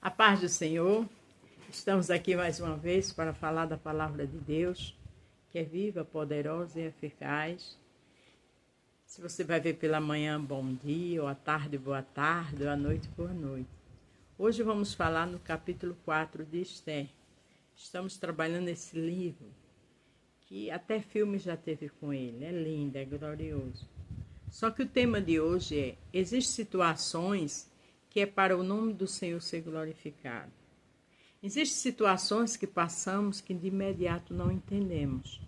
A paz do Senhor, estamos aqui mais uma vez para falar da palavra de Deus, que é viva, poderosa e eficaz. Se você vai ver pela manhã, bom dia, ou à tarde, boa tarde, ou à noite, boa noite. Hoje vamos falar no capítulo 4 de Esther. Estamos trabalhando esse livro, que até filme já teve com ele, é lindo, é glorioso. Só que o tema de hoje é: existem situações que é para o nome do Senhor ser glorificado. Existem situações que passamos que de imediato não entendemos.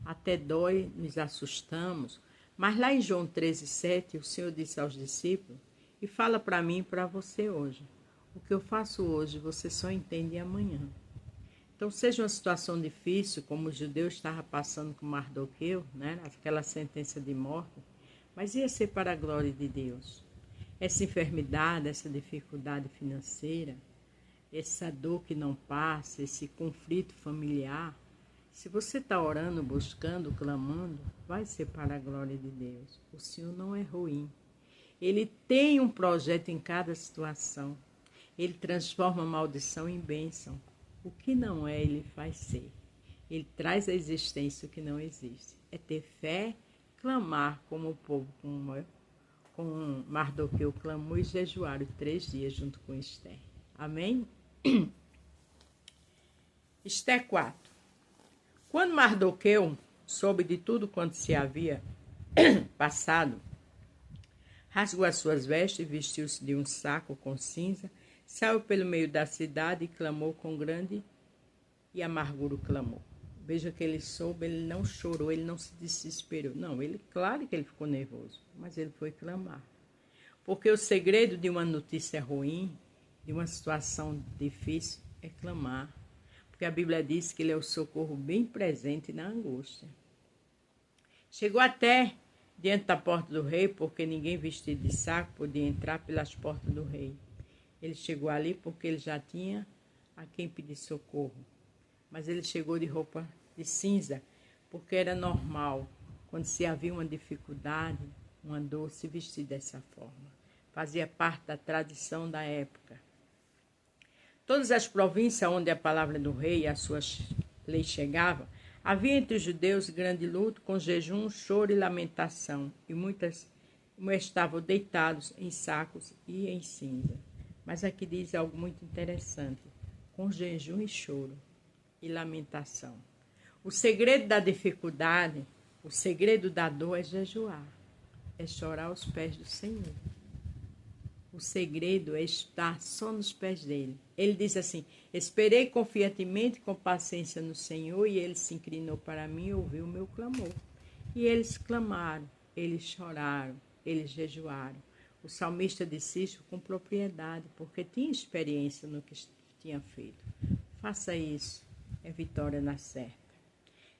Até dói, nos assustamos. Mas lá em João 13:7, o Senhor disse aos discípulos, e fala para mim e para você hoje: o que eu faço hoje, você só entende amanhã. Então, seja uma situação difícil, como os judeus estavam passando com Mardoqueu, né? Aquela sentença de morte, mas ia ser para a glória de Deus. Essa enfermidade, essa dificuldade financeira, essa dor que não passa, esse conflito familiar, se você está orando, buscando, clamando, vai ser para a glória de Deus. O Senhor não é ruim. Ele tem um projeto em cada situação. Ele transforma a maldição em bênção. O que não é, ele faz ser. Ele traz à existência o que não existe. É ter fé, clamar como o povo, com Mardoqueu clamou e jejuaram 3 dias junto com Esther. Amém? Esther 4. Quando Mardoqueu soube de tudo quanto se havia passado, rasgou as suas vestes e vestiu-se de um saco com cinza, saiu pelo meio da cidade e clamou com grande e amargura clamou. Veja que ele soube, ele não chorou, ele não se desesperou. Não, ele, claro que ele ficou nervoso, mas ele foi clamar. Porque o segredo de uma notícia ruim, de uma situação difícil, é clamar. Porque a Bíblia diz que ele é o socorro bem presente na angústia. Chegou até diante da porta do rei, porque ninguém vestido de saco podia entrar pelas portas do rei. Ele chegou ali porque ele já tinha a quem pedir socorro. Mas ele chegou de roupa de cinza, porque era normal, quando se havia uma dificuldade, uma dor, se vestir dessa forma. Fazia parte da tradição da época. Todas as províncias onde a palavra do rei e as suas leis chegavam, havia entre os judeus grande luto, com jejum, choro e lamentação, e muitas estavam deitados em sacos e em cinza. Mas aqui diz algo muito interessante: com jejum e choro e lamentação. O segredo da dificuldade, o segredo da dor é jejuar, é chorar aos pés do Senhor. O segredo é estar só nos pés dele. Ele diz assim: esperei confiantemente com paciência no Senhor, e ele se inclinou para mim e ouviu o meu clamor. E eles clamaram, eles choraram, eles jejuaram. O salmista disse isso com propriedade, porque tinha experiência no que tinha feito. Faça isso, é vitória na certa.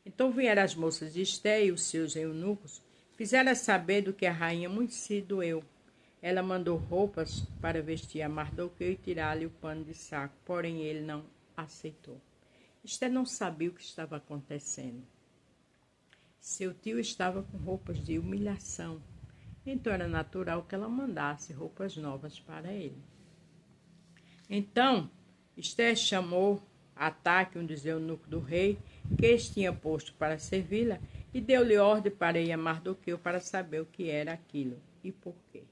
Então vieram as moças de Esther e os seus eunucos, fizeram saber do que a rainha muito se doeu. Ela mandou roupas para vestir a Mardoqueu e tirar-lhe o pano de saco, porém ele não aceitou. Esther não sabia o que estava acontecendo. Seu tio estava com roupas de humilhação, então era natural que ela mandasse roupas novas para ele. Então Esther chamou Ataque, um dos eunucos do rei, que este tinha posto para servi-la, e deu-lhe ordem para ir a Mardoqueu para saber o que era aquilo e por quê.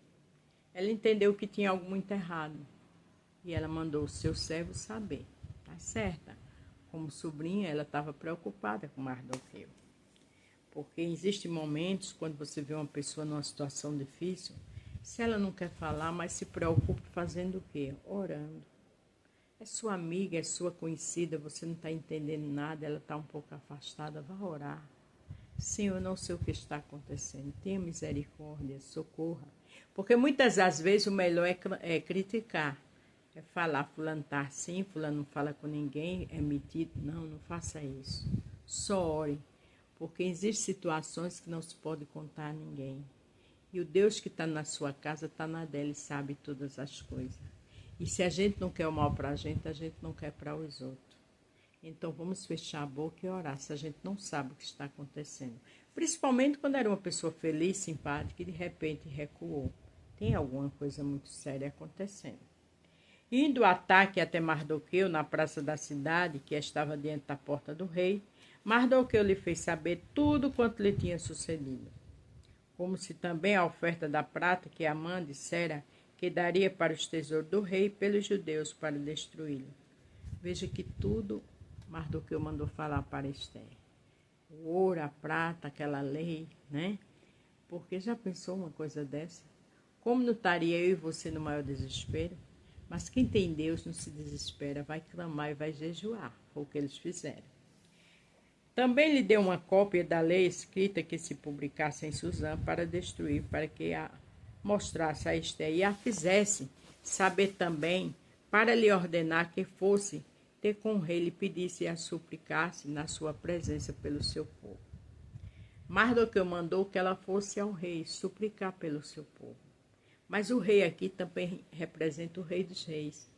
Ela entendeu que tinha algo muito errado e ela mandou o seu servo saber. Tá certa? Como sobrinha, ela estava preocupada com Mardoqueu. Porque existem momentos quando você vê uma pessoa numa situação difícil, se ela não quer falar, mas se preocupa fazendo o quê? Orando. É sua amiga, é sua conhecida, você não está entendendo nada, ela está um pouco afastada, vá orar. Senhor, eu não sei o que está acontecendo, tenha misericórdia, socorra. Porque muitas das vezes o melhor é criticar, é falar, fulano está assim, fulano não fala com ninguém, é metido. Não, não faça isso. Só ore, porque existem situações que não se pode contar a ninguém. E o Deus que está na sua casa está na dela e sabe todas as coisas. E se a gente não quer o mal para a gente não quer para os outros. Então vamos fechar a boca e orar se a gente não sabe o que está acontecendo. Principalmente quando era uma pessoa feliz, simpática e de repente recuou. Tem alguma coisa muito séria acontecendo. Indo o ataque até Mardoqueu na praça da cidade, que estava diante da porta do rei, Mardoqueu lhe fez saber tudo quanto lhe tinha sucedido, como se também a oferta da prata que Amã dissera que daria para os tesouros do rei pelos judeus para destruí-lo. Veja que tudo Mardoqueu mandou falar para Esther. O ouro, a prata, aquela lei, né? Porque já pensou uma coisa dessa? Como não estaria eu e você no maior desespero? Mas quem tem Deus não se desespera, vai clamar e vai jejuar. Foi o que eles fizeram. Também lhe deu uma cópia da lei escrita que se publicasse em Suzã para destruir, para que a mostrasse a Esther e a fizesse saber também, para lhe ordenar que fosse ter com o rei, lhe pedisse e a suplicasse na sua presença pelo seu povo. Mardoqueu mandou que ela fosse ao rei suplicar pelo seu povo. Mas o rei aqui também representa o rei dos reis.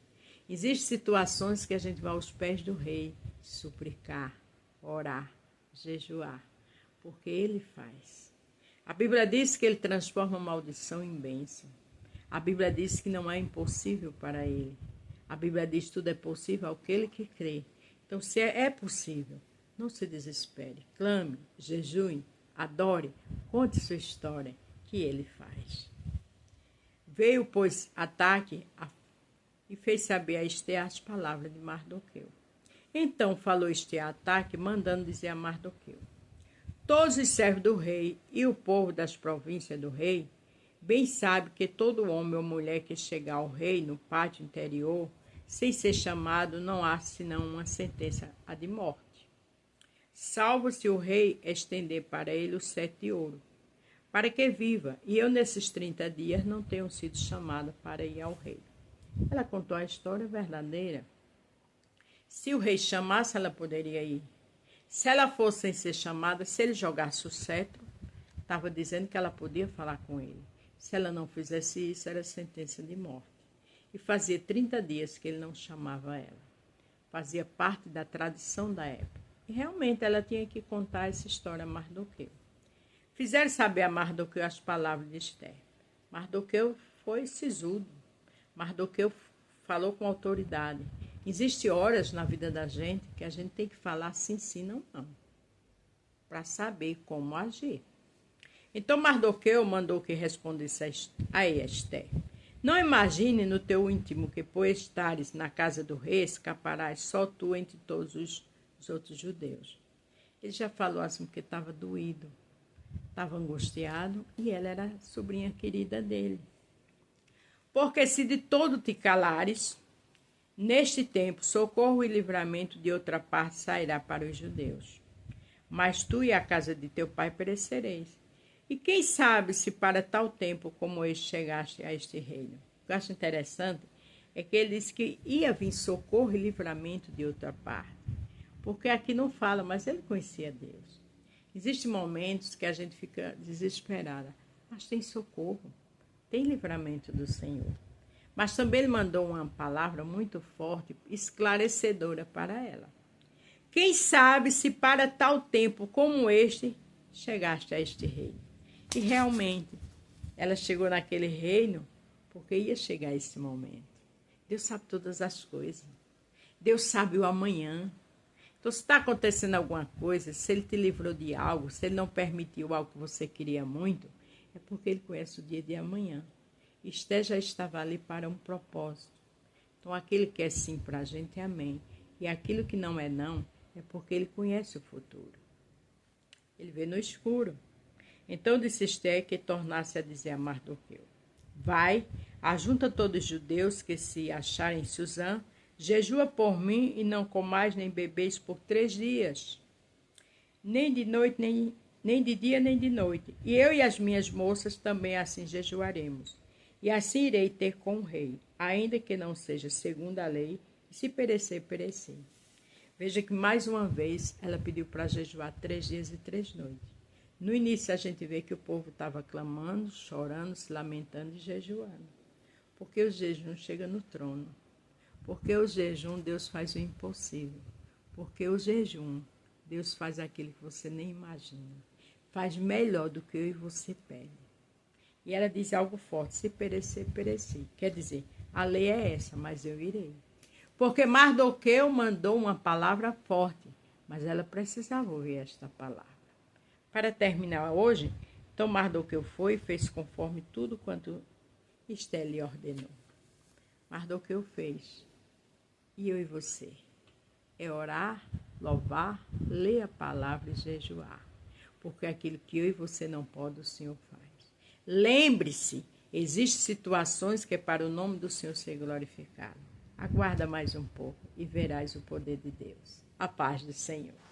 Existem situações que a gente vai aos pés do rei suplicar, orar, jejuar, porque ele faz. A Bíblia diz que ele transforma a maldição em bênção. A Bíblia diz que não é impossível para ele. A Bíblia diz que tudo é possível àquele que crê. Então, se é possível, não se desespere. Clame, jejue, adore, conte sua história, que ele faz. Veio, pois, ataque e fez saber a Esther as palavras de Mardoqueu. Então falou Esther a Ataque, mandando dizer a Mardoqueu: todos os servos do rei e o povo das províncias do rei bem sabe que todo homem ou mulher que chegar ao rei no pátio interior, sem ser chamado, não há senão uma sentença a de morte, salvo se o rei estender para ele o cetro de ouro, para que viva, e eu nesses 30 dias não tenho sido chamada para ir ao rei. Ela contou a história verdadeira. Se o rei chamasse, ela poderia ir. Se ela fosse sem ser chamada, se ele jogasse o cetro, estava dizendo que ela podia falar com ele. Se ela não fizesse isso, era sentença de morte. E fazia 30 dias que ele não chamava ela. Fazia parte da tradição da época. E realmente ela tinha que contar essa história a Mardoqueu. Fizeram saber a Mardoqueu as palavras de Esther. Mardoqueu foi sisudo. Mardoqueu falou com autoridade. Existem horas na vida da gente que a gente tem que falar sim, sim, não, não, para saber como agir. Então Mardoqueu mandou que respondesse a Esther: não imagine no teu íntimo que, por estares na casa do rei, escaparás só tu entre todos os outros judeus. Ele já falou assim porque estava doído, estava angustiado, e ela era a sobrinha querida dele. Porque se de todo te calares, neste tempo, socorro e livramento de outra parte sairá para os judeus. Mas tu e a casa de teu pai perecereis. E quem sabe se para tal tempo como este chegaste a este reino. O que eu acho interessante é que ele disse que ia vir socorro e livramento de outra parte. Porque aqui não fala, mas ele conhecia Deus. Existem momentos que a gente fica desesperada, mas tem socorro, tem livramento do Senhor. Mas também ele mandou uma palavra muito forte, esclarecedora para ela. Quem sabe se para tal tempo como este, chegaste a este reino. E realmente, ela chegou naquele reino porque ia chegar esse momento. Deus sabe todas as coisas. Deus sabe o amanhã. Então, se está acontecendo alguma coisa, se ele te livrou de algo, se ele não permitiu algo que você queria muito, é porque ele conhece o dia de amanhã. Esther já estava ali para um propósito. Então, aquilo que é sim para a gente é amém. E aquilo que não é não, é porque ele conhece o futuro. Ele vê no escuro. Então, disse Esther que tornasse a dizer a Mardoqueu: vai, ajunta todos os judeus que se acharem em Suzã, jejua por mim e não comais nem bebeis por 3 dias, nem de noite, nem de dia, nem de noite. E eu e as minhas moças também assim jejuaremos. E assim irei ter com o rei, ainda que não seja segundo a lei, e se perecer, perecer. Veja que mais uma vez ela pediu para jejuar 3 dias e 3 noites. No início a gente vê que o povo estava clamando, chorando, se lamentando e jejuando. Porque o jejum chega no trono. Porque o jejum Deus faz o impossível. Porque o jejum Deus faz aquilo que você nem imagina. Faz melhor do que eu e você pede. E ela diz algo forte: se perecer, perecer. Quer dizer, A lei é essa, mas eu irei. Porque Mardoqueu mandou uma palavra forte, mas ela precisava ouvir esta palavra. Para terminar hoje, então Mardoqueu foi e fez conforme tudo quanto Esté lhe ordenou. Mardoqueu fez. E eu e você? É orar, louvar, ler a palavra e jejuar. Porque aquilo que eu e você não pode, o Senhor faz. Lembre-se, existem situações que é para o nome do Senhor ser glorificado. Aguarda mais um pouco e verás o poder de Deus. A paz do Senhor.